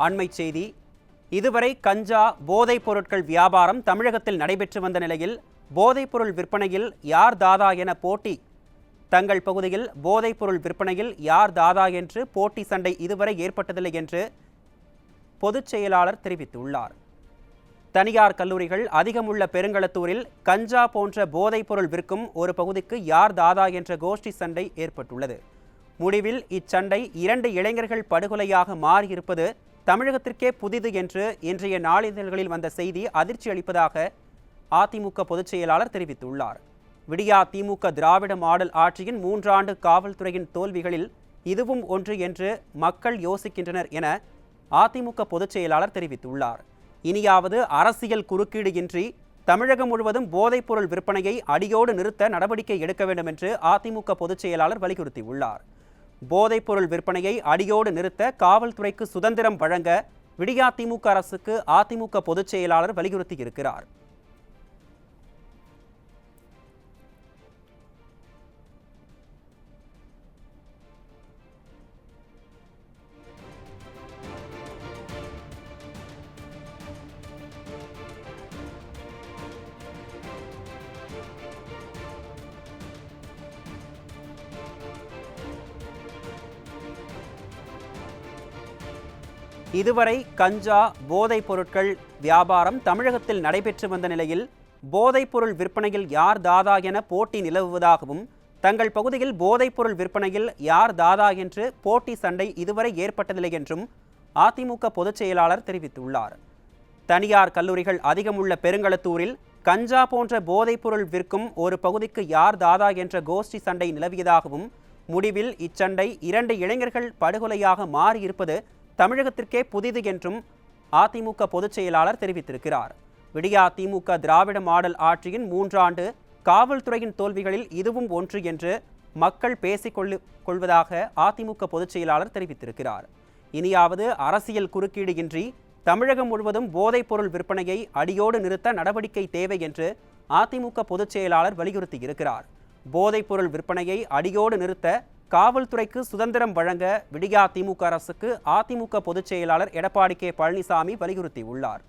அண்மை செய்தி. இதுவரை கஞ்சா போதைப் பொருட்கள் வியாபாரம் தமிழகத்தில் நடைபெற்று வந்த நிலையில் போதைப்பொருள் விற்பனையில் யார் தாதா என போட்டி தங்கள் பகுதியில் போதைப்பொருள் விற்பனையில் யார் தாதா என்று போட்டி சண்டை இதுவரை ஏற்பட்டதில்லை என்று பொதுச் செயலாளர் தெரிவித்துள்ளார். தனியார் கல்லூரிகள் அதிகமுள்ள பெருங்களத்தூரில் கஞ்சா போன்ற போதைப்பொருள் விற்கும் ஒரு பகுதிக்கு யார் தாதா என்ற கோஷ்டி சண்டை ஏற்பட்டுள்ளது. முடிவில் இச்சண்டை 2 இளைஞர்கள் படுகொலையாக மாறியிருப்பது தமிழகத்திற்கே புதிது என்று இன்றைய நாளிதழ்களில் வந்த செய்தி அதிர்ச்சி அளிப்பதாக அதிமுக பொதுச் செயலாளர் தெரிவித்துள்ளார். விடியா திமுக திராவிட மாடல் ஆட்சியின் 3 ஆண்டு காவல்துறையின் தோல்விகளில் இதுவும் ஒன்று என்று மக்கள் யோசிக்கின்றனர் என அதிமுக பொதுச் செயலாளர் தெரிவித்துள்ளார். இனியாவது அரசியல் குறுக்கீடு இன்றி தமிழகம் முழுவதும் போதைப்பொருள் விற்பனையை அடியோடு நிறுத்த நடவடிக்கை எடுக்க வேண்டும் என்று அதிமுக பொதுச் செயலாளர் வலியுறுத்தியுள்ளார். போதைப்பொருள் விற்பனையை அடியோடு நிறுத்த காவல்துறைக்கு சுதந்திரம் வழங்க விடியா திமுக அரசுக்கு அதிமுக பொதுச் செயலாளர் வலியுறுத்தியிருக்கிறார். இதுவரை கஞ்சா போதைப் பொருட்கள் வியாபாரம் தமிழகத்தில் நடைபெற்று வந்த நிலையில் போதைப்பொருள் விற்பனையில் யார் தாதா என போட்டி நிலவுவதாகவும் தங்கள் பகுதியில் போதைப்பொருள் விற்பனையில் யார் தாதா என்று போட்டி சண்டை இதுவரை ஏற்பட்டதில்லை என்றும் அதிமுக பொதுச் செயலாளர் தெரிவித்துள்ளார். தனியார் கல்லூரிகள் அதிகமுள்ள பெருங்களத்தூரில் கஞ்சா போன்ற போதைப்பொருள் விற்கும் ஒரு பகுதிக்கு யார் தாதா என்ற கோஷ்டி சண்டை நிலவியதாகவும் முடிவில் இச்சண்டை 2 இளைஞர்கள் படுகொலையாக மாறியிருப்பது தமிழகத்திற்கே புதிது என்றும் அதிமுக பொதுச் செயலாளர் தெரிவித்திருக்கிறார். விடியா திமுக திராவிட மாடல் ஆட்சியின் 3 ஆண்டு காவல்துறையின் தோல்விகளில் இதுவும் ஒன்று என்று மக்கள் பேசிக் கொள்வதாக அதிமுக பொதுச் செயலாளர் தெரிவித்திருக்கிறார். இனியாவது அரசியல் குறுக்கீடு இன்றி தமிழகம் முழுவதும் போதைப்பொருள் விற்பனையை அடியோடு நிறுத்த நடவடிக்கை தேவை என்று அதிமுக பொதுச் செயலாளர் வலியுறுத்தியிருக்கிறார். போதைப்பொருள் விற்பனையை அடியோடு நிறுத்த காவல்துறைக்கு சுதந்திரம் வழங்க விடியா திமுக அரசுக்கு அதிமுக பொதுச் செயலாளர் எடப்பாடி கே. பழனிசாமி வலியுறுத்தியுள்ளார்.